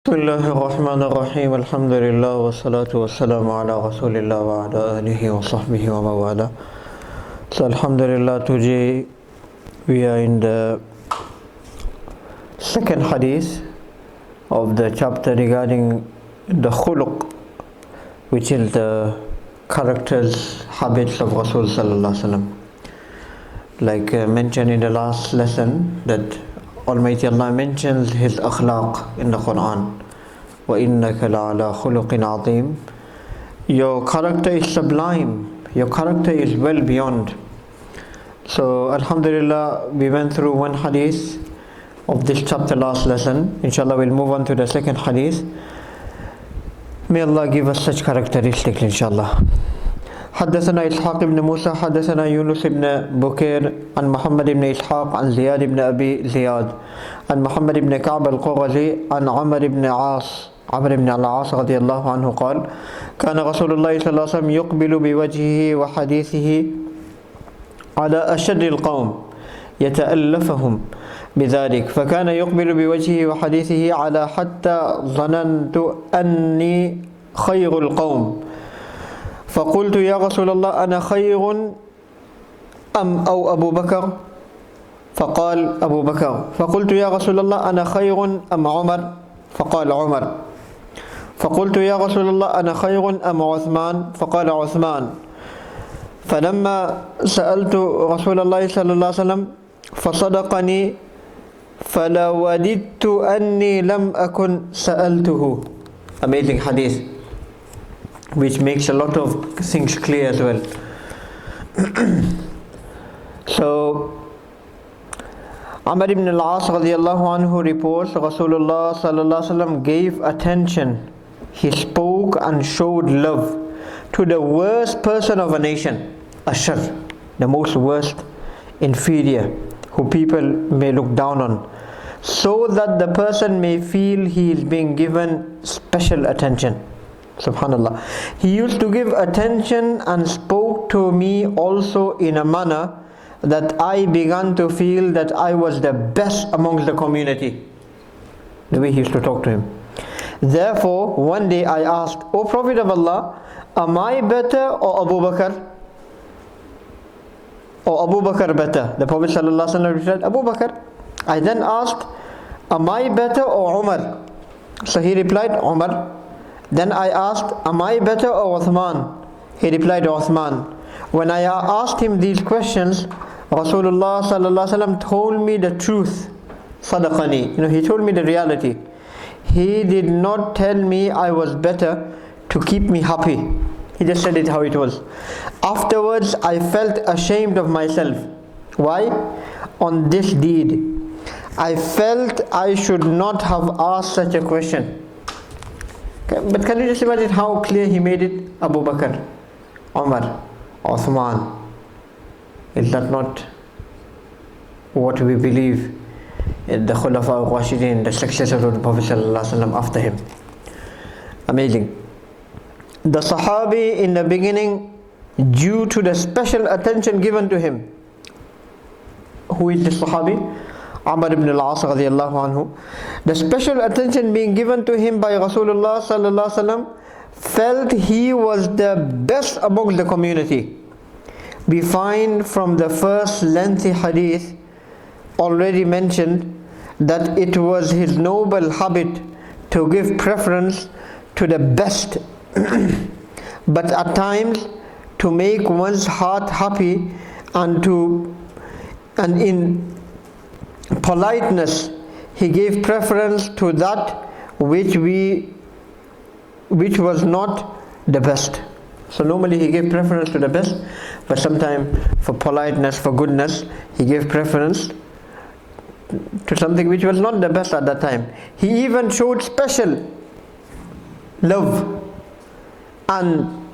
بسم الله الرحمن الرحيم الحمد لله والصلاة والسلام على رسول الله وعلى آله وصحبه ومن والاه. So Alhamdulillah, today we are in the second hadith of the chapter regarding the khuluq, which is the characters, habits of Rasul sallallahu alaihi wasallam. Like mentioned in the last lesson, that Almighty Allah mentions His akhlaq in the Quran. وَإِنَّكَ لَعَلَى خُلُقٍ عَظِيمٍ. Your character is sublime. Your character is well beyond. So Alhamdulillah, we went through one hadith of this chapter last lesson. Inshallah, we'll move on to the second hadith. May Allah give us such characteristics, inshallah. حدثنا إسحاق بن موسى حدثنا يونس بن بكير عن محمد بن إسحاق عن زياد بن أبي زياد عن محمد بن كعب القرظي عن عمرو بن العاص رضي الله عنه قال: كان رسول الله صلى الله عليه وسلم يقبل بوجهه وحديثه على أشد القوم يتألفهم بذلك، فكان يقبل بوجهه وحديثه على حتى ظننت أني خير القوم، فقلت يا رسول الله أنا خير أو أبو بكر؟ فقال أبو بكر. فقلت يا رسول الله أنا خير أم عمر؟ فقال عمر. فقلت يا رسول الله أنا خير أم عثمان؟ فقال عثمان. فلما سألت رسول الله صلى الله عليه وسلم فصدقني فلوددت أني لم أكن سألته. Amazing hadith, which makes a lot of things clear as well. So Amr ibn al-As radiyallahu anhu reports Rasulullah sallallahu alaihi wasallam gave attention, he spoke and showed love to the worst person of a nation, ashar, the most worst, inferior, who people may look down on, so that the person may feel he is being given special attention. Subhanallah. He used to give attention and spoke to me also in a manner that I began to feel that I was the best amongst the community. The way he used to talk to him. Therefore, one day I asked, O Prophet of Allah, am I better or Abu Bakr? Or Abu Bakr better? The Prophet ﷺ replied, Abu Bakr. I then asked, am I better or Umar? So he replied, Umar. Then I asked, am I better or Uthman? He replied, Uthman. When I asked him these questions, Rasulullah sallallahu alaihi wasallam told me the truth. Sadaqani. He told me the reality. He did not tell me I was better to keep me happy. He just said it how it was. Afterwards, I felt ashamed of myself. Why? On this deed. I felt I should not have asked such a question. But can you just imagine how clear he made it? Abu Bakr, Umar, Uthman. Is that not what we believe in the Khulafa al-Rashidin, the successors of the Prophet ﷺ after him? Amazing. The Sahabi in the beginning, due to the special attention given to him. Who is the Sahabi? Amr ibn al-As radiyallahu anhu. The special attention being given to him by Rasulullah sallallahu alaihi wasallam, felt he was the best amongst the community. We find from the first lengthy hadith already mentioned that it was his noble habit to give preference to the best, but at times to make one's heart happy and in politeness, he gave preference to that which was not the best. So normally he gave preference to the best, but sometimes for politeness, for goodness, he gave preference to something which was not the best at that time. He even showed special love and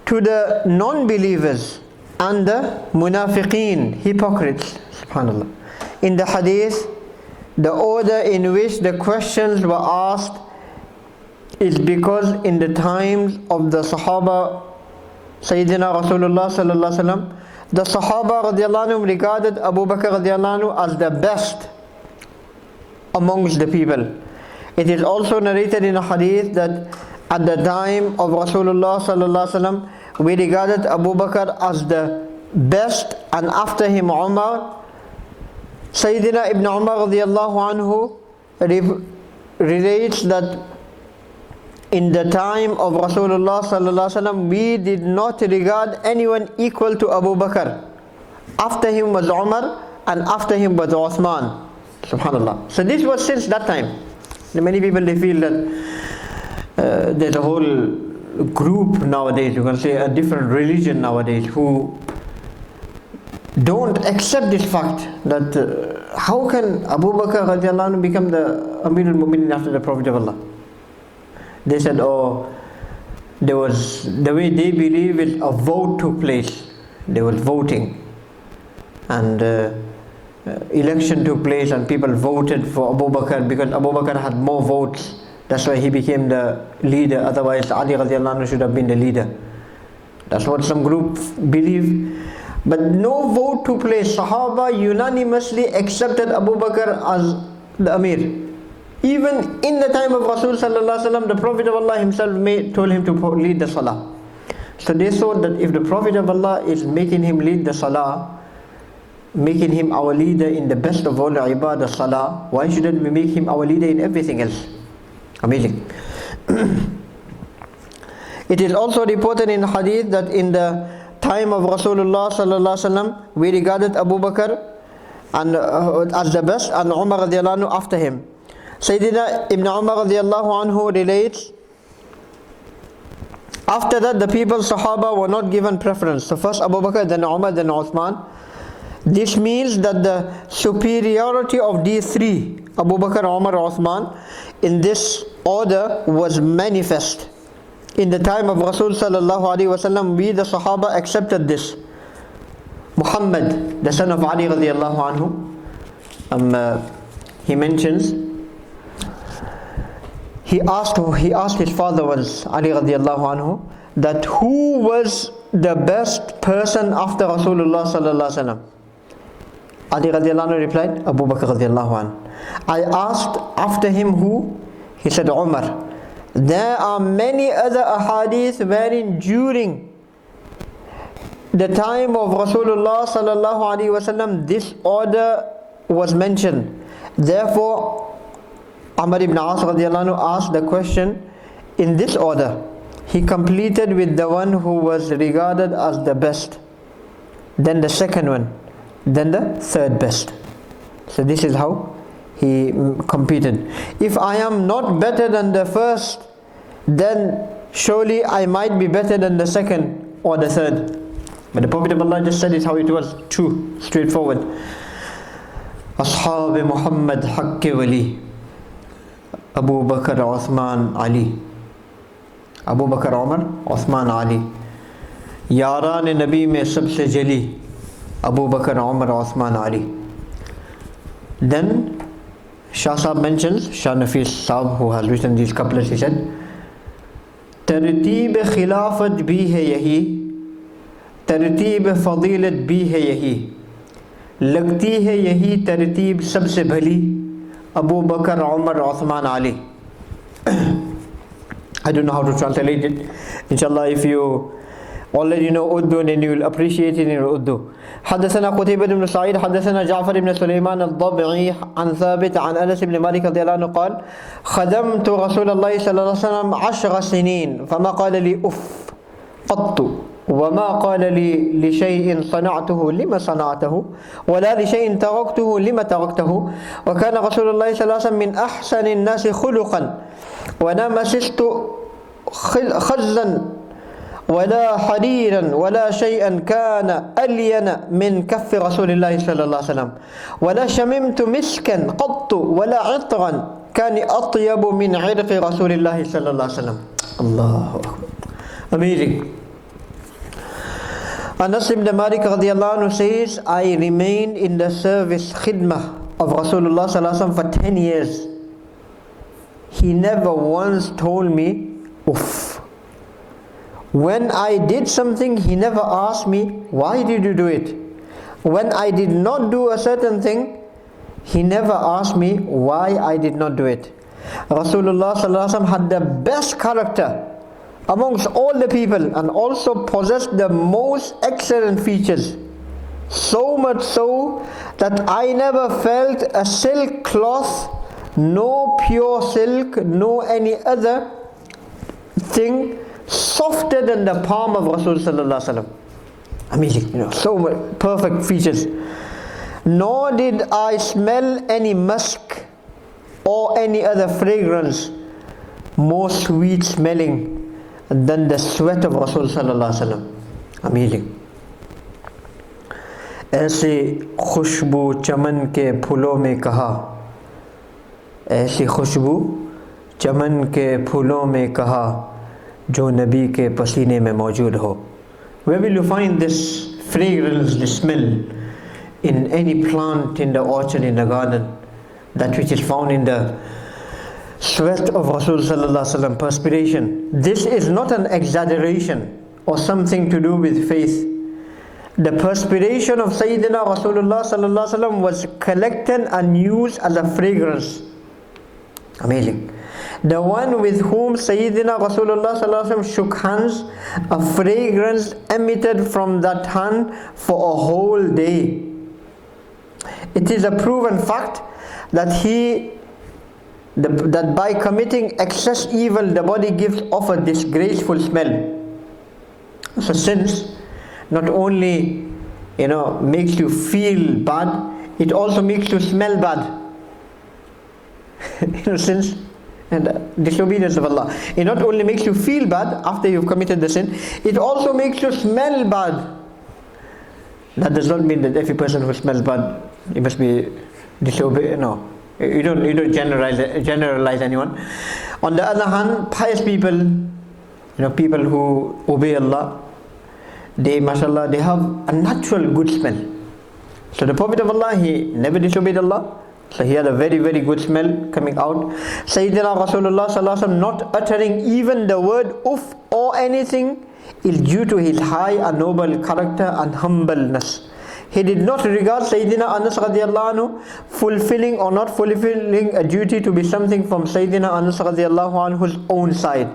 to the non-believers and the munafiqeen, hypocrites. Subhanallah. In the hadith, the order in which the questions were asked is because in the times of the Sahaba, Sayyidina Rasulullah sallallahu alaihi wasallam, the Sahaba radiallahu anhum regarded Abu Bakr radiallahu anhu as the best amongst the people. It is also narrated in a hadith that at the time of Rasulullah sallallahu alaihi wasallam, we regarded Abu Bakr as the best, and after him Umar. Sayyidina Ibn Umar radiallahu anhu relates that in the time of Rasulullah sallallahu alaihi wasallam, we did not regard anyone equal to Abu Bakr. After him was Umar, and after him was Uthman. Subhanallah. So this was since that time. Many people, they feel that there's a whole group nowadays, you can say a different religion nowadays, who don't accept this fact that how can Abu Bakr radiallahu anhu become the Amir al-Mu'minin after the Prophet of Allah? They said, oh, there was, the way they believe is a vote took place. There was voting, and election took place, and people voted for Abu Bakr because Abu Bakr had more votes. That's why he became the leader. Otherwise, Ali radiallahu anhu should have been the leader. That's what some group believe. But no vote took place. Sahaba unanimously accepted Abu Bakr as the Amir. Even in the time of Rasul sallallahu alaihi wasallam, the Prophet of Allah himself told him to lead the Salah. So they thought that if the Prophet of Allah is making him lead the Salah, making him our leader in the best of all the ibadah, Salah, why shouldn't we make him our leader in everything else? Amazing. It is also reported in hadith that in the time of Rasulullah sallallahu alaihi wasallam, we regarded Abu Bakr and as the best, and Umar radiallahu anhu after him. Sayyidina Ibn Umar radiallahu anhu relates, after that the people Sahaba were not given preference. So first Abu Bakr, then Umar, then Uthman. This means that the superiority of these three, Abu Bakr, Umar, Uthman, in this order was manifest. In the time of Rasul sallallahu alaihi wasallam, we the Sahaba accepted this. Muhammad, the son of Ali radiallahu anhu, he mentions, he asked his father once, Ali radiallahu anhu, that who was the best person after Rasulullah sallallahu alaihi wasallam? Ali radiallahu anhu replied, Abu Bakr radiallahu anhu. I asked after him who? He said Umar. There are many other ahadith wherein during the time of Rasulullah sallallahu alaihi wasallam this order was mentioned. Therefore, Amr ibn As radiallahu anhu asked the question in this order. He completed with the one who was regarded as the best, then the second one, then the third best. So this is how he competed. If I am not better than the first, then surely I might be better than the second or the third. But the Prophet of Allah just said it how it was, true, straightforward. Ashab Muhammad Haqqi Wali, Abu Bakr, Uthman, Ali. Abu Bakr, Umar, Uthman, Ali. Yaran Nabi mein sabse jali, Abu Bakr, Umar, Uthman, Ali. Then Shah Sahab mentions, Shah Nafis Sahab, who has written these couplets, he said, तरतीब खिलाफत भी है यही, तरतीब फजीलत भी है यही, लगती है यही तरतीब सबसे भली, Abu Bakr, Umar, Uthman, Ali. I don't know how to translate it. Inshallah, if you already know Urdu, then you will appreciate it in Urdu. حدثنا قتيبة بن سعيد حدثنا جعفر بن سليمان الضبعي عن ثابت عن أنس بن مالك رضي الله عنه قال خدمت رسول الله صلى الله عليه وسلم 10 سنين فما قال لي أف قط وما قال لي لشيء صنعته لما صنعته ولا لشيء تركته لما تركته وكان رسول الله صلى الله عليه وسلم من أحسن الناس خلقا ولا مسست خزا ولا حريرا ولا شيئا كان ألين من كف رسول الله صلى الله عليه وسلم ولا شممت مسكا قط ولا عطرا كان أطيب من عرق رسول الله صلى الله عليه وسلم. الله أكبر. Amazing. Anas ibn Malik radiallahu anhu says, I remained in the service khidmah of Rasulullah sallallahu alaihi wasallam for 10 years. He never once told me uff. When I did something, he never asked me, why did you do it? When I did not do a certain thing, he never asked me why I did not do it. Rasulullah sallallahu alaihi wasallam had the best character amongst all the people and also possessed the most excellent features. So much so that I never felt a silk cloth, no pure silk, no any other thing softer than the palm of Rasul sallallahu alaihi wasallam. Amazing, so much perfect features. Nor did I smell any musk or any other fragrance more sweet smelling than the sweat of Rasul sallallahu alaihi wasallam. Amazing. ऐसी खुशबू चमन के फूलों में कहा, ऐसी खुशबू चमन के फूलों में कहा, जो नबी के पसीने में मौजूद हो. Where will you find this fragrance, this smell? In any plant, in the orchard, in the garden, that which is found in the sweat of Rasul sallallahu alaihi wasallam, perspiration. This is not an exaggeration or something to do with faith. The perspiration of Sayyidina Rasulullah sallallahu alaihi wasallam was collected and used as a fragrance. Amazing. The one with whom Sayyidina Rasulullah sallallahu alaihi wasallam shook hands, a fragrance emitted from that hand for a whole day. It is a proven fact that that by committing excess evil, the body gives off a disgraceful smell. So sins not only makes you feel bad, it also makes you smell bad. Sins and disobedience of Allah, it not only makes you feel bad after you've committed the sin, it also makes you smell bad. That does not mean that every person who smells bad, he must be disobedient. No, you don't generalize anyone. On the other hand, pious people, people who obey Allah, they, mashallah, they have a natural good smell. So the Prophet of Allah, he never disobeyed Allah, so he had a very, very good smell coming out. Sayyidina Rasulullah sallallahu alaihi wasallam not uttering even the word uff or anything is due to his high and noble character and humbleness. He did not regard Sayyidina Anas radiallahu anhu fulfilling or not fulfilling a duty to be something from Sayyidina Anas radiallahu anhu's own side,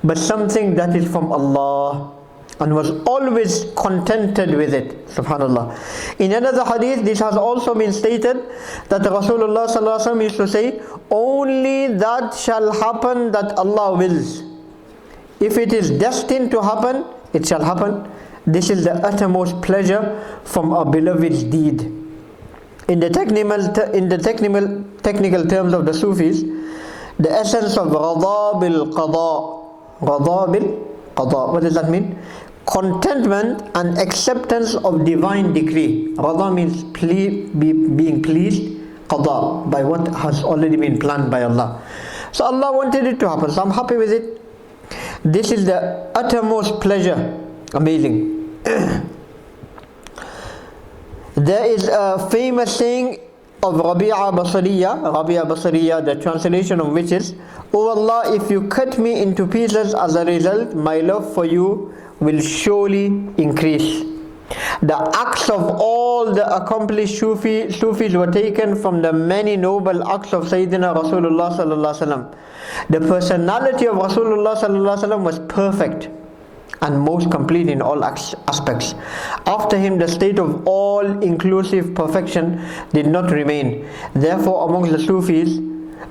but something that is from Allah, and was always contented with it. Subhanallah. In another hadith, this has also been stated that Rasulullah sallallahu alaihi wasallam used to say, only that shall happen that Allah wills. If it is destined to happen, it shall happen. This is the uttermost pleasure from our beloved's deed. In the technical terms of the Sufis, the essence of Radha bil Qada. Radha bil Qada. What does that mean? Contentment and acceptance of divine decree. Radha means being pleased. Qada, by what has already been planned by Allah. So Allah wanted it to happen, so I'm happy with it. This is the uttermost pleasure. Amazing. There is a famous saying of Rabi'a Basriya, the translation of which is, O Allah, if you cut me into pieces as a result, my love for you will surely increase. The acts of all the accomplished Sufis were taken from the many noble acts of Sayyidina Rasulullah sallallahu alaihi wasallam. The personality of Rasulullah sallallahu alaihi wasallam was perfect and most complete in all aspects. After him, the state of all-inclusive perfection did not remain. Therefore, amongst the Sufis,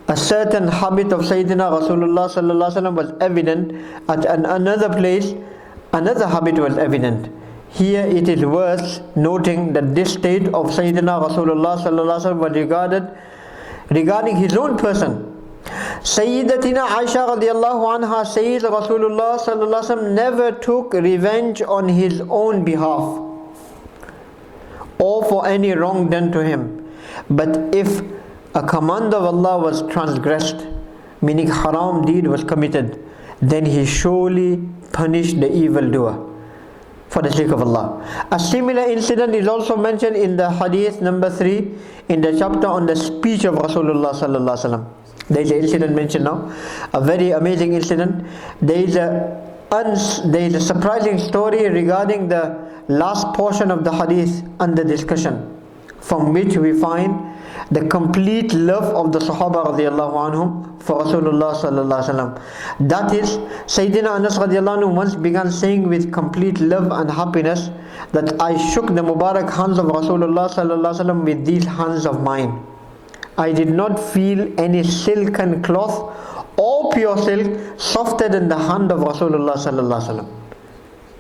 a certain habit of Sayyidina Rasulullah sallallahu alaihi wasallam was evident. At another place, another habit was evident. Here it is worth noting that this state of Sayyidina Rasulullah sallallahu alaihi wasallam was regarding his own person. Sayyidatina Aisha radiallahu anha says Rasulullah sallallahu alaihi wasallam never took revenge on his own behalf or for any wrong done to him. But if a command of Allah was transgressed, meaning haram deed was committed, then he surely punished the evildoer for the sake of Allah. A similar incident is also mentioned in the hadith number 3 in the chapter on the speech of Rasulullah sallallahu alaihi wasallam. There is an incident mentioned now, a very amazing incident. There is a surprising story regarding the last portion of the hadith under discussion, from which we find the complete love of the Sahaba radiallahu anhum for Rasulullah sallallahu alaihi wasallam. That is, Sayyidina Anas radiallahu anhu once began saying with complete love and happiness that I shook the Mubarak hands of Rasulullah sallallahu alaihi wasallam with these hands of mine. I did not feel any silken cloth or pure silk softer than the hand of Rasulullah sallallahu alaihi wasallam.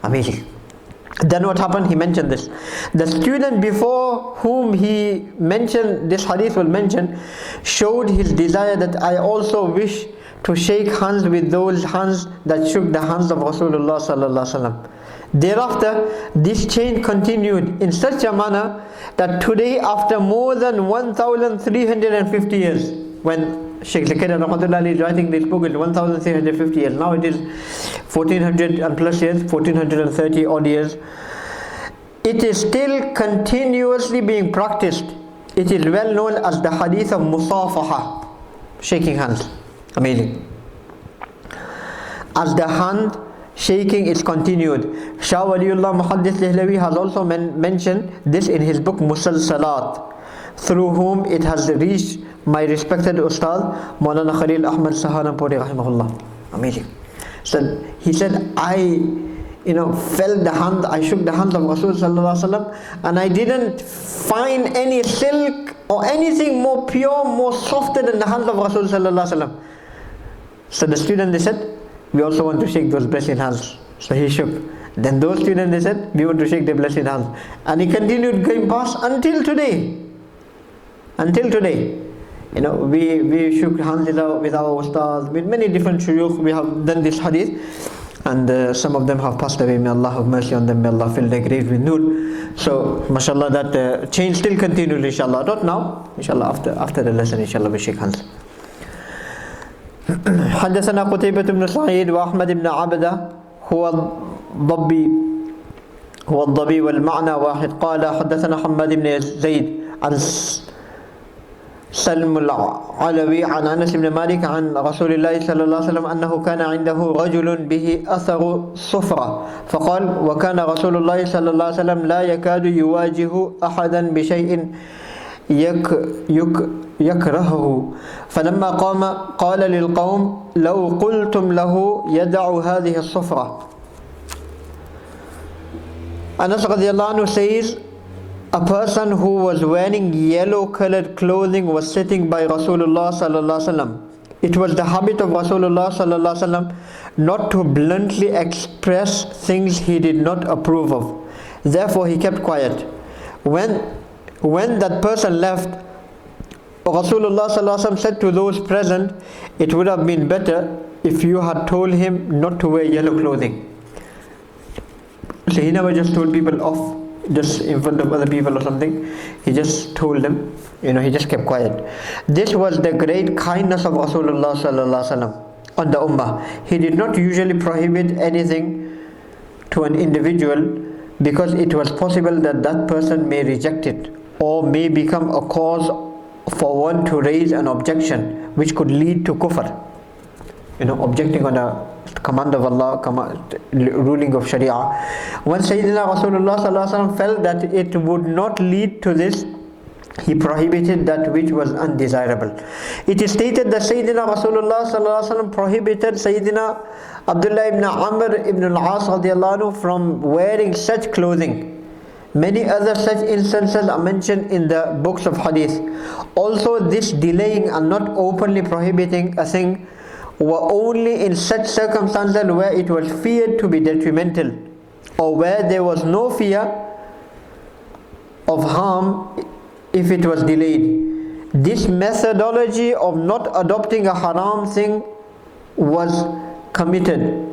Amazing. Then what happened? He mentioned this. The student before whom he mentioned this hadith will mention showed his desire that I also wish to shake hands with those hands that shook the hands of Rasulullah sallallahu alaihi wasallam. Thereafter, this chain continued in such a manner that today, after more than 1,350 years, when Shaykh Zakaria Rahmatullah is writing this book, it's 1,350 years. Now it is 1400 and plus years, 1430 odd years. It is still continuously being practiced. It is well known as the hadith of Musafaha, shaking hands. Amazing. As the hand shaking is continued. Shah Waliullah Muhaddith Lihlawi has also mentioned this in his book Musalsalat, through whom it has reached my respected Ustad Maulana Khalil Ahmad Saharanpuri rahimahullah. Amazing. So he said, I felt the hand, I shook the hands of Rasul sallallahu alaihi wasallam, and I didn't find any silk or anything more pure, more softer than the hands of Rasul sallallahu alaihi wasallam. So the student, they said, we also want to shake those blessed hands. So he shook. Then those students, they said, we want to shake the blessed hands. And he continued going past until today. Until today. We shook hands with our ustads, with many different shuyukh. We have done this hadith, and some of them have passed away. May Allah have mercy on them. May Allah fill their graves with nur. So, mashallah, that chain still continues, inshallah. Not now, inshallah, after the lesson, inshallah, we shake hands. حدثنا قتيبة بن سعيد وأحمد بن عبدة هو الضبي والمعنى واحد. قال حدثنا حماد بن زيد عن سلم العلوي عن أنس بن مالك عن رسول الله صلى الله عليه وسلم أنه كان عنده رجل به أثر صفرة فقال وكان رسول الله صلى الله عليه وسلم لا يكاد يواجه أحدا بشيء يكرهه فلما قام قال للقوم لو قلتم له يدع هذه الصفرة. Anas radiallahu anhu says, a person who was wearing yellow colored clothing was sitting by Rasulullah sallallahu alaihi wasallam. It was the habit of Rasulullah sallallahu alaihi wasallam not to bluntly express things he did not approve of. Therefore he kept quiet. When that person left, Rasulullah sallallahu alaihi wasallam said to those present, it would have been better if you had told him not to wear yellow clothing. So he never just told people off just in front of other people or something. He just told them, he just kept quiet. This was the great kindness of Rasulullah sallallahu alaihi wasallam on the ummah. He did not usually prohibit anything to an individual because it was possible that that person may reject it or may become a cause for one to raise an objection which could lead to kufr. Objecting on a command of Allah, ruling of Sharia. When Sayyidina Rasulullah sallallahu alaihi wasallam felt that it would not lead to this, he prohibited that which was undesirable. It is stated that Sayyidina Rasulullah sallallahu alaihi wasallam prohibited Sayyidina Abdullah ibn Amr ibn al-As radiallahu anhu from wearing such clothing. Many other such instances are mentioned in the books of hadith. Also, this delaying and not openly prohibiting a thing were only in such circumstances where it was feared to be detrimental or where there was no fear of harm if it was delayed. This methodology of not adopting a haram thing was committed.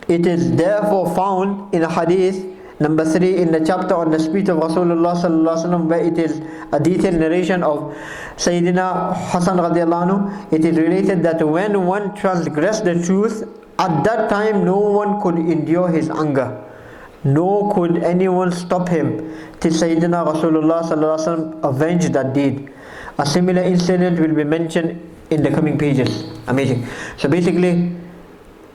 It is therefore found in a hadith number 3 in the chapter on the speech of Rasulullah sallallahu alaihi wasallam, where it is a detailed narration of Sayyidina Hasan radiallahu anhu. It is related that when one transgressed the truth, at that time no one could endure his anger, nor could anyone stop him till Sayyidina Rasulullah sallallahu alaihi wasallam avenged that deed. A similar incident will be mentioned in the coming pages. Amazing. So basically,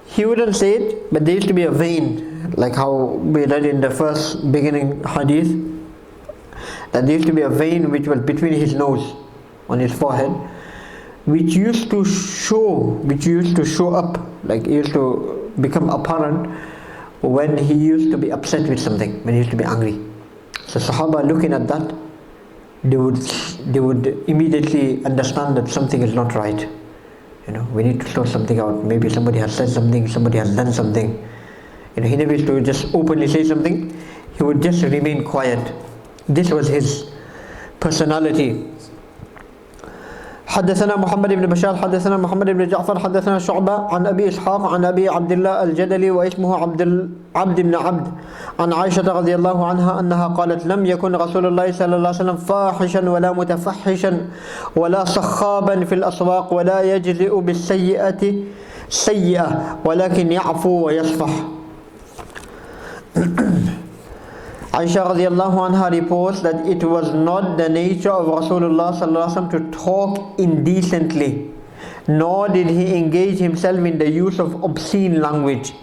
he wouldn't say it, but there used to be a vein, like how we read in the first beginning hadith, that there used to be a vein which was between his nose, on his forehead, which used to show up, like it used to become apparent when he used to be upset with something, when he used to be angry. So Sahaba looking at that, they would immediately understand that something is not right. We need to sort something out. Maybe somebody has said something, somebody has done something. He never used to just openly say something. He would just remain quiet. This was his personality. حدثنا محمد بن بشار حدثنا محمد بن جعفر حدثنا شعبة عن أبي إسحاق عن أبي عبد الله الجدلي واسمه عبد بن عبد عن عائشة رضي الله عنها أنها قالت لم يكن رسول الله صلى الله عليه وسلم فاحشا ولا متفحشا ولا صخابا في الأسواق ولا يجزئ بالسيئة سيئة ولكن يعفو ويصفح. Aisha radiallahu anha reports that it was not the nature of Rasulullah sallallahu alaihi wasallam to talk indecently, nor did he engage himself in the use of obscene language,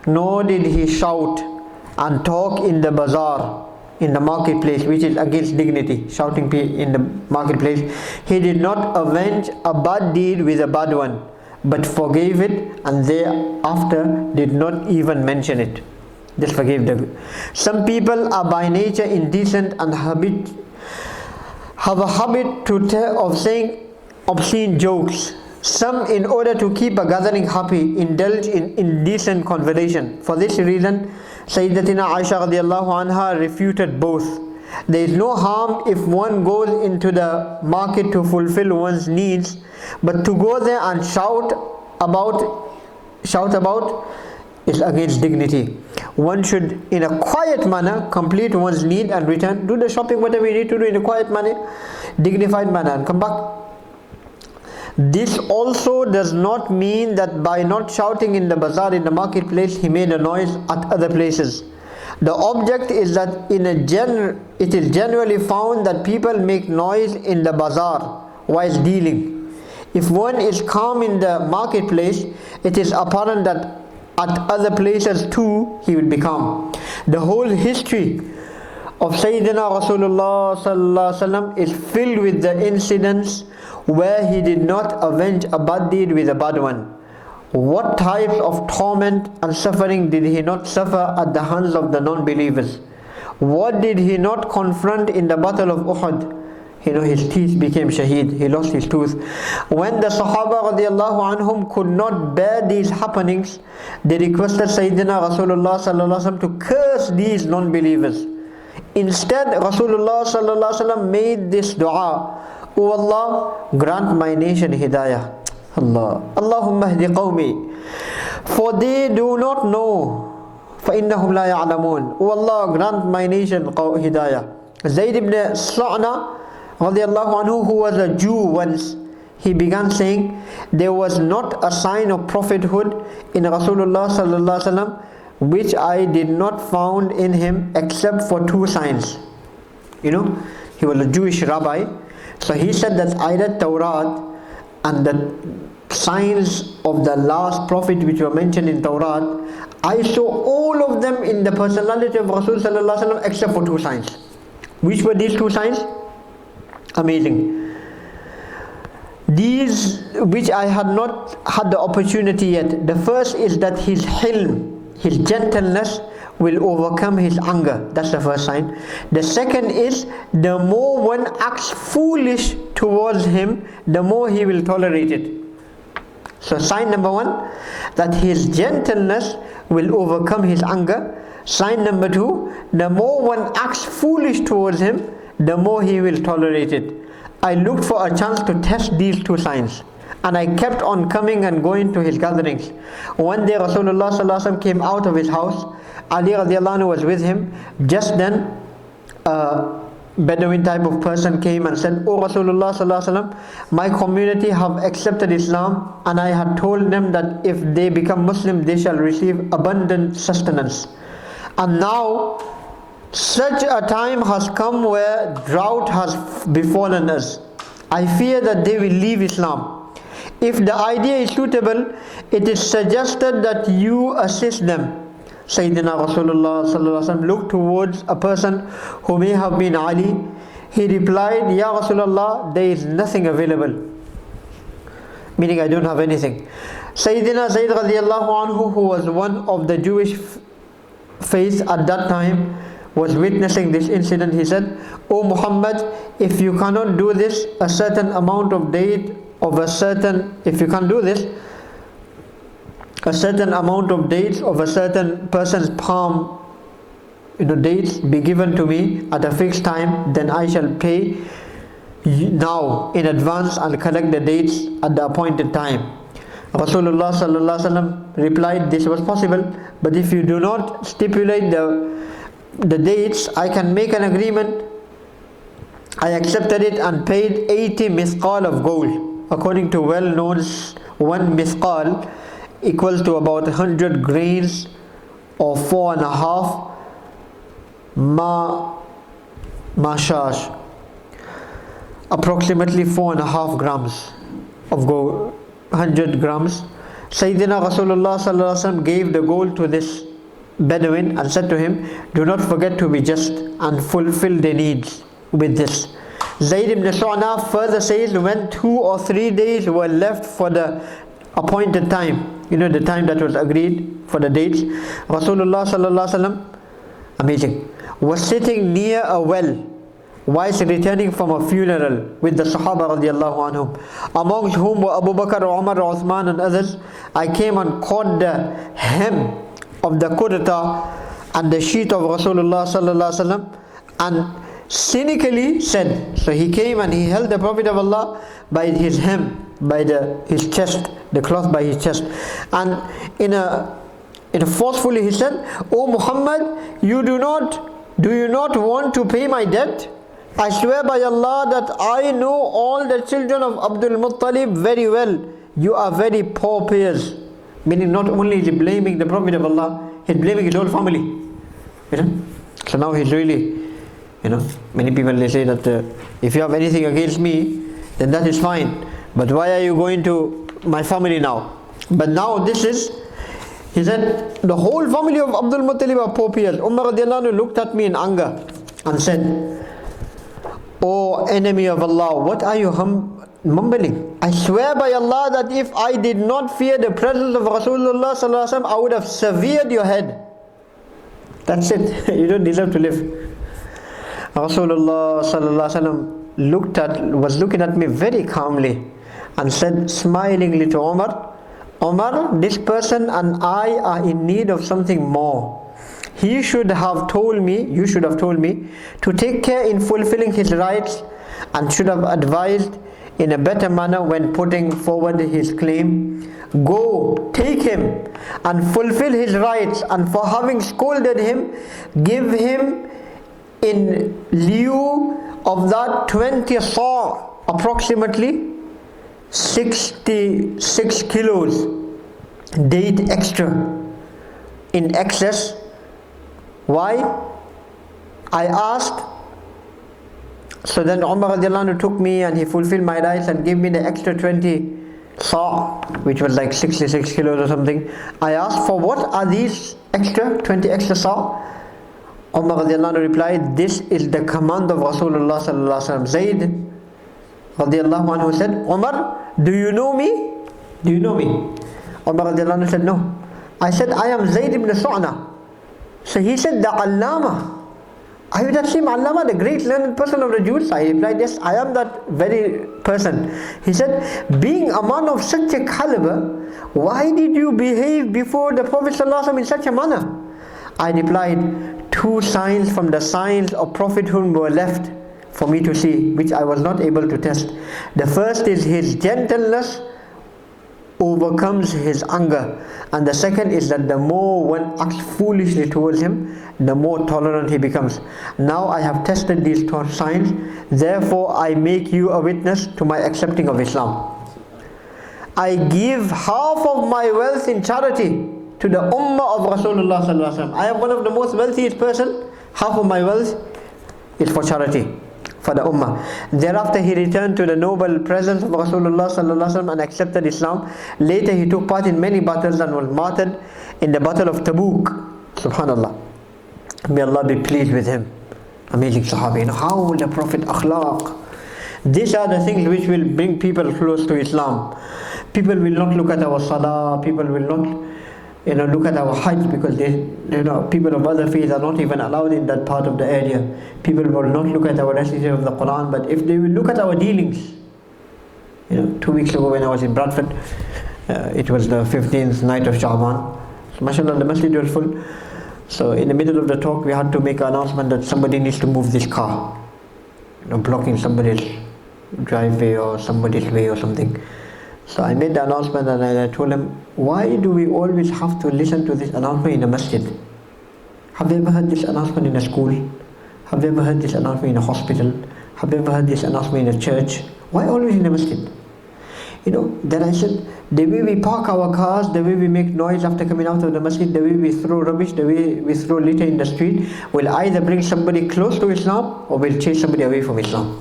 nor did he shout and talk in the bazaar, in the marketplace, which is against dignity, shouting in the marketplace. He did not avenge a bad deed with a bad one, but forgave it and thereafter did not even mention it. Just forgave them. Some people are by nature indecent and have a habit of saying obscene jokes. Some, in order to keep a gathering happy, indulge in indecent conversation. For this reason, Sayyidatina Aisha radiallahu anha refuted both. There is no harm if one goes into the market to fulfill one's needs, but to go there and shout about is against dignity. One should, in a quiet manner, complete one's need and return. Do the shopping, whatever you need to do in a quiet manner, dignified manner, and come back. This also does not mean that by not shouting in the bazaar, in the marketplace, he made a noise at other places. The object is that it is generally found that people make noise in the bazaar whilst dealing. If one is calm in the marketplace, it is apparent that at other places too he will be calm. The whole history of Sayyidina Rasulullah sallallahu alaihi wasallam is filled with the incidents where he did not avenge a bad deed with a bad one. What types of torment and suffering did he not suffer at the hands of the non-believers? What did he not confront in the battle of Uhud? His teeth became shaheed, he lost his tooth. When the Sahaba radiallahu anhum could not bear these happenings, they requested Sayyidina Rasulullah sallallahu alaihi wasallam to curse these non-believers. Instead, Rasulullah sallallahu alaihi wasallam made this dua: O Allah, grant my nation hidayah. Allahumma hdi qawmi, for they do not know. فَإِنَّهُمْ لَا يَعْلَمُونَ. O Allah, grant my nation hidayah. Zayd ibn Sa'na radiallahu anhu, who was a Jew once, he began saying, there was not a sign of prophethood in Rasulullah sallallahu alaihi wasallam which I did not found in him except for two signs. He was a Jewish rabbi, so he said that either Tawrat and the signs of the last prophet which were mentioned in Tawrat, I saw all of them in the personality of Rasul sallallahu alaihi wasallam except for two signs. Which were these two signs? Amazing. These which I had not had the opportunity yet. The first is that his hilm, his gentleness, will overcome his anger. That's the first sign. The second is, the more one acts foolish towards him, the more he will tolerate it. So sign number one, that his gentleness will overcome his anger. Sign number two, the more one acts foolish towards him, the more he will tolerate it. I looked for a chance to test these two signs, and I kept on coming and going to his gatherings. One day Rasulullah sallallahu alaihi wasallam came out of his house. Ali radiallahu anhu was with him. Just then a Bedouin type of person came and said, O Rasulullah sallallahu alaihi wasallam, my community have accepted Islam, and I had told them that if they become Muslim, they shall receive abundant sustenance. And now such a time has come where drought has befallen us. I fear that they will leave Islam. If the idea is suitable, it is suggested that you assist them. Sayyidina Rasulullah sallallahu alaihi wasallam looked towards a person who may have been Ali. He replied, Ya Rasulullah, there is nothing available. Meaning I don't have anything. Sayyidina Zayd radiallahu anhu, who was one of the Jewish faith at that time, was witnessing this incident. He said, O Muhammad, if you cannot do this, a certain amount of date of a certain, if you can't do this, a certain amount of dates of a certain person's palm, dates be given to me at a fixed time, then I shall pay now in advance and collect the dates at the appointed time. Rasulullah sallallahu alaihi wasallam replied, this was possible, but if you do not stipulate the dates, I can make an agreement. I accepted it and paid 80 mithqal of gold. According to well-known, one mithqal equals to about 100 grains or 4.5 mashash, approximately 4.5 grams of gold, 100 grams. Sayyidina Rasulullah sallallahu alaihi wasallam gave the gold to this Bedouin and said to him, do not forget to be just and fulfill their needs with this. Zayd ibn Su'na further says, when 2 or 3 days were left for the appointed time, the time that was agreed for the dates, Rasulullah sallallahu alaihi wasallam, amazing, was sitting near a well whilst returning from a funeral with the Sahaba radiallahu anhum, amongst whom were Abu Bakr, Umar, Uthman and others. I came and caught the hem of the kurta and the sheet of Rasulullah sallallahu alaihi wasallam and cynically said, so he came and he held the Prophet of Allah by his hem, by his chest, the cloth by his chest, and in a forcefully he said, O Muhammad, do you not want to pay my debt? I swear by Allah that I know all the children of Abdul Muttalib very well. You are very poor payers. Meaning not only is he blaming the Prophet of Allah, he's blaming his whole family. So now he's really, many people they say that if you have anything against me, then that is fine. But why are you going to my family now? But now this is, he said, the whole family of Abdul Muttalib are poor payers. Umar radiallahu anhu looked at me in anger and said, O enemy of Allah, what are you mumbling? I swear by Allah that if I did not fear the presence of Rasulullah sallallahu alaihi wasallam, I would have severed your head. That's it. You don't deserve to live. Rasulullah sallallahu alaihi wasallam was looking at me very calmly and said smilingly to Umar, Umar, this person and I are in need of something more. You should have told me to take care in fulfilling his rights and should have advised in a better manner when putting forward his claim. Go, take him and fulfill his rights, and for having scolded him, give him in lieu of that 20 saw, approximately 66 kilos, date extra, in excess. Why? I asked. So then Umar radiallahu anhu took me and he fulfilled my rights and gave me the extra 20 saw, which was like 66 kilos or something. I asked, for what are these 20 extra saw? Umar radiallahu anhu replied, this is the command of Rasulullah sallallahu alaihi wasallam. Zayd radiallahu anhu said, Umar, do you know me? Do you know me? Umar radiallahu anhu said, no. I said, I am Zayd ibn Su'na. So he said, the Allama. Are you that same Allama, the great learned person of the Jews? I replied, yes, I am that very person. He said, being a man of such a caliber, why did you behave before the Prophet ﷺ in such a manner? I replied, 2 signs from the signs of prophethood were left for me to see, which I was not able to test. The first is his gentleness overcomes his anger, and the second is that the more one acts foolishly towards him, the more tolerant he becomes. Now I have tested these 2 signs, therefore I make you a witness to my accepting of Islam. I give half of my wealth in charity to the ummah of Rasulullah sallallahu alaihi wasallam. I am one of the most wealthiest person. Half of my wealth is for charity, for the ummah. Thereafter he returned to the noble presence of Rasulullah sallallahu alaihi wasallam and accepted Islam. Later he took part in many battles and was martyred in the battle of Tabuk. Subhanallah. May Allah be pleased with him. Amazing Sahabi. You know, how the Prophet akhlaq. These are the things which will bring people close to Islam. People will not look at our salah, people will not look at our hajj, because people of other faiths are not even allowed in that part of the area. People will not look at our recitation of the Quran, but if they will look at our dealings. 2 weeks ago when I was in Bradford, it was the 15th night of Sha'ban. So mashallah, the masjid was full. So in the middle of the talk, we had to make an announcement that somebody needs to move this car, blocking somebody's driveway or somebody's way or something. So I made the announcement and I told them, why do we always have to listen to this announcement in a masjid? Have you ever heard this announcement in a school? Have you ever heard this announcement in a hospital? Have you ever heard this announcement in a church? Why always in a masjid? Then I said, the way we park our cars, the way we make noise after coming out of the masjid, the way we throw rubbish, the way we throw litter in the street, will either bring somebody close to Islam or will chase somebody away from Islam.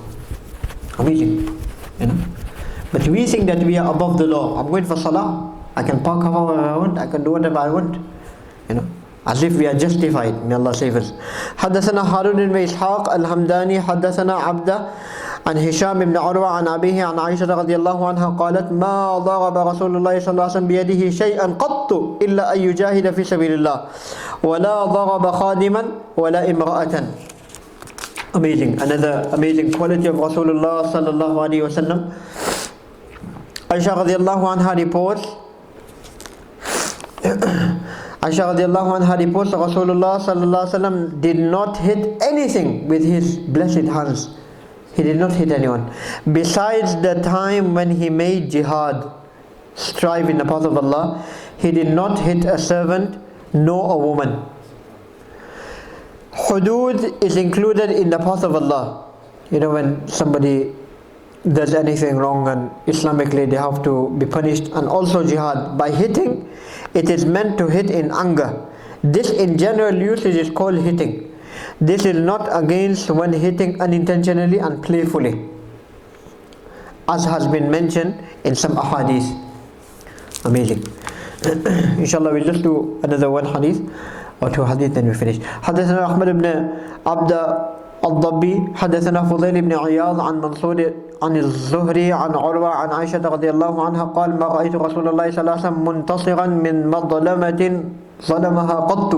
Amazing. But we think that we are above the law. I'm going for salah, I can park however I want, I can do whatever I want. As if we are justified. May Allah save us. حدثنا هارون بن إسحاق الحمداني حدثنا عبده عن هشام بن عروة عن أبيه عن عائشة رضي الله عنها قالت ما ضرب رسول الله صلى الله عليه وسلم بيده شيئا قط إلا أن يجاهد في سبيل الله ولا ضرب خادما ولا امرأة. Amazing. Another amazing quality of Rasulullah sallallahu alaihi wasallam. Aisha radiallahu anha reports that Rasulullah sallallahu alaihi wasallam did not hit anything with his blessed hands. He did not hit anyone. Besides the time when he made jihad, strive in the path of Allah, he did not hit a servant nor a woman. Hudud is included in the path of Allah. When somebody does anything wrong and Islamically they have to be punished, and also jihad. By hitting, it is meant to hit in anger. This in general usage is called hitting. This is not against when hitting unintentionally and playfully, as has been mentioned in some ahadith. Amazing. Inshallah, we'll just do another one hadith or two hadith, then we finish. حدثنا أحمد بن عبد الضبي حدثنا فضيل بن عياض عن منصور عن الزهري عن عروة عن عائشة رضي الله عنها قال ما رأيت رسول الله صلى الله عليه وسلم منتصرا من مظلمة ظلمها قط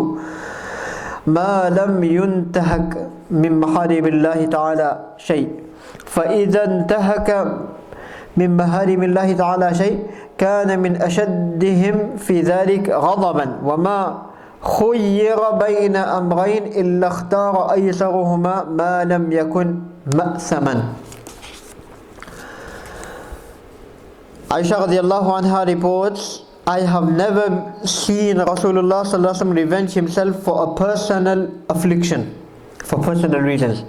ما لم ينتهك من محارم الله تعالى شيء فإذا انتهك من محارم الله تعالى شيء كان من أشدهم في ذلك غضبا وما خير بين أمرين إلا اختار أيسرهما ما لم يكن مأثما. Aisha radiallahu anha reports, I have never seen Rasulullah sallallahu alaihi wasallam revenge himself for a personal affliction, for personal reasons.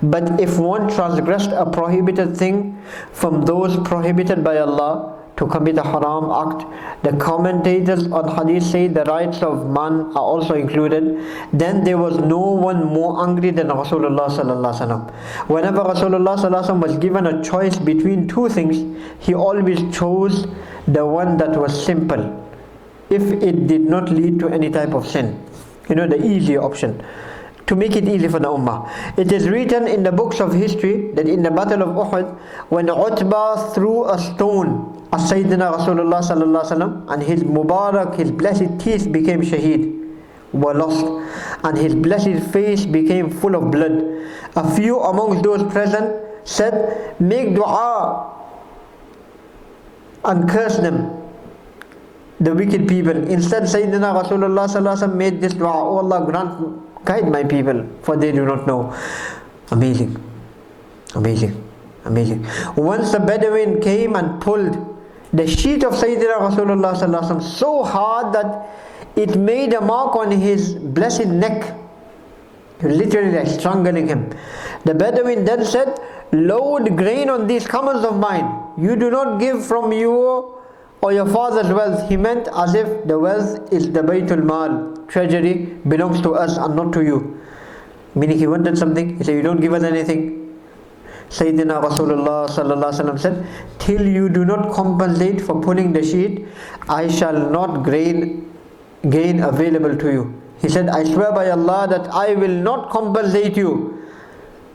But if one transgressed a prohibited thing from those prohibited by Allah to commit a haram act, the commentators on hadith say the rights of man are also included, then there was no one more angry than Rasulullah sallallahu alaihi wasallam. Whenever Rasulullah sallallahu alaihi wasallam was given a choice between two things, he always chose the one that was simple, if it did not lead to any type of sin. The easy option, to make it easy for the ummah. It is written in the books of history that in the battle of Uhud, when Utbah threw a stone at Sayyidina Rasulullah sallallahu alaihi wasallam, and his Mubarak, his blessed teeth became shaheed, were lost, and his blessed face became full of blood. A few amongst those present said, make dua and curse them, the wicked people. Instead, Sayyidina Rasulullah sallallahu alaihi wasallam made this dua, oh Allah, guide my people, for they do not know. Amazing. Once the Bedouin came and pulled the sheet of Sayyidina Rasulullah sallallahu alaihi wasallam so hard that it made a mark on his blessed neck, literally like strangling him. The Bedouin then said, load grain on these camels of mine. You do not give from you or your father's wealth. He meant as if the wealth is the Baytul Mal, treasury belongs to us and not to you. Meaning he wanted something, he said, you don't give us anything. Sayyidina Rasulullah sallallahu alaihi wasallam said, till you do not compensate for pulling the sheet, I shall not gain available to you. He said, I swear by Allah that I will not compensate you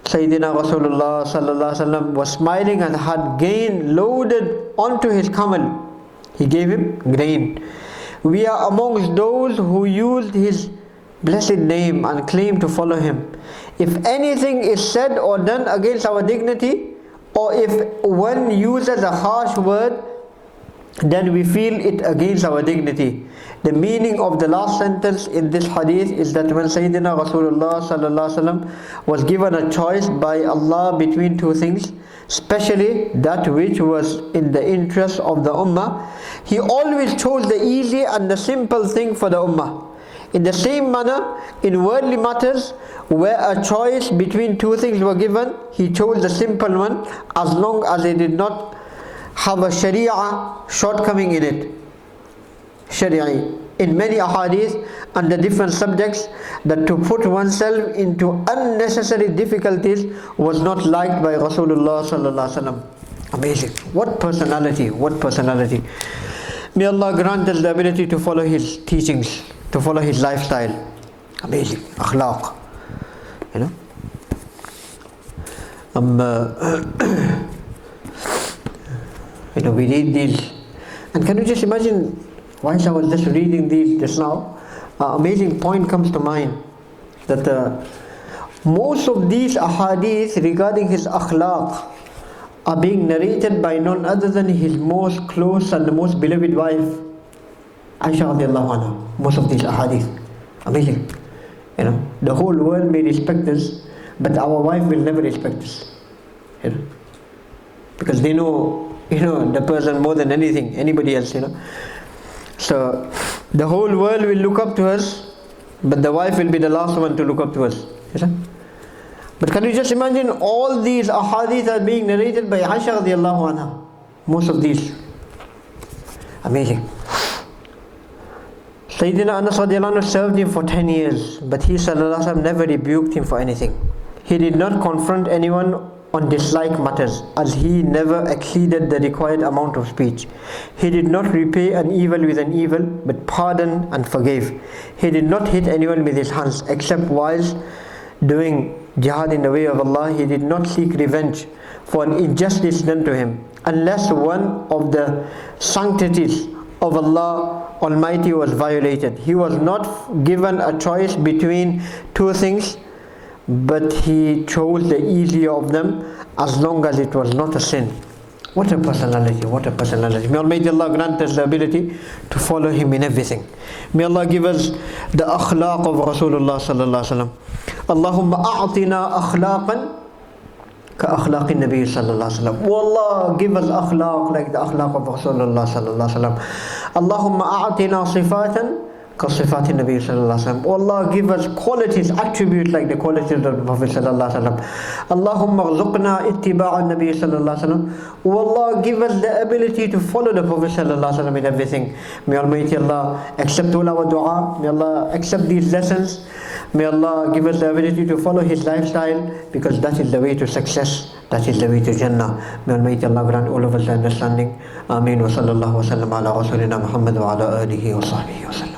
Sayyidina Rasulullah sallallahu alaihi wasallam was smiling and had grain loaded onto his camel. He gave him grain. We are amongst those who used his blessed name and claim to follow him. If anything is said or done against our dignity, or if one uses a harsh word, then we feel it against our dignity. The meaning of the last sentence in this hadith is that when Sayyidina Rasulullah sallallahu alaihi wasallam was given a choice by Allah between two things, especially that which was in the interest of the ummah, he always chose the easy and the simple thing for the ummah. In the same manner, in worldly matters, where a choice between two things were given, he chose the simple one as long as it did not have a sharia shortcoming in it. Sharia in many ahadith and the different subjects, that to put oneself into unnecessary difficulties was not liked by Rasulullah sallallahu alaihi wasallam. Amazing. What personality, what personality. May Allah grant us the ability to follow his teachings, to follow his lifestyle. Amazing. Akhlaq. You know. You know, we read these, and can you just imagine, whilst I was just reading these just now, amazing point comes to mind, that most of these ahadith regarding his akhlaq are being narrated by none other than his most close and the most beloved wife, Aisha radiallahu anha. Most of these ahadith. Amazing. You know, the whole world may respect us, but our wife will never respect us. You know, because they know, you know, the person more than anything, anybody else, you know. So the whole world will look up to us, but the wife will be the last one to look up to us. You know? But can you just imagine, all these ahadith are being narrated by Aisha radiallahu anha. Most of these. Amazing. Sayyidina Anas radiallahu anhu served him for 10 years, but he sallallahu alaihi wasallam never rebuked him for anything. He did not confront anyone on dislike matters, as he never exceeded the required amount of speech. He did not repay an evil with an evil, but pardoned and forgave. He did not hit anyone with his hands, except whilst doing jihad in the way of Allah. He did not seek revenge for an injustice done to him, unless one of the sanctities of Allah Almighty was violated. He was not given a choice between two things, but he chose the easier of them, as long as it was not a sin. What a personality, what a personality. May Almighty Allah grant us the ability to follow him in everything. May Allah give us the akhlaq of Rasulullah sallallahu alaihi wasallam. Allahumma a'tina akhlaqan ka akhlaqi Nabi sallallahu alaihi wasallam. Wallah, give us akhlaq like the akhlaq of Rasulullah sallallahu alaihi wasallam. Allahumma a'tina sifatan كصفات النبي صلى الله عليه وسلم. Oh Allah, give us qualities, attributes like the qualities of the Prophet صلى الله عليه وسلم. اللهم ارزقنا اتباع النبي صلى الله عليه وسلم. Oh Allah, give us the ability to follow the Prophet صلى الله عليه وسلم in everything. May Almighty Allah accept all our dua. May Allah accept these lessons. May Allah give us the ability to follow his lifestyle, because that is the way to success, that is the way to Jannah. May Almighty Allah grant all of us the understanding. Ameen wa sallallahu wa sallam ala rasulina Muhammad wa ala alihi wa sahbihi wa sallam.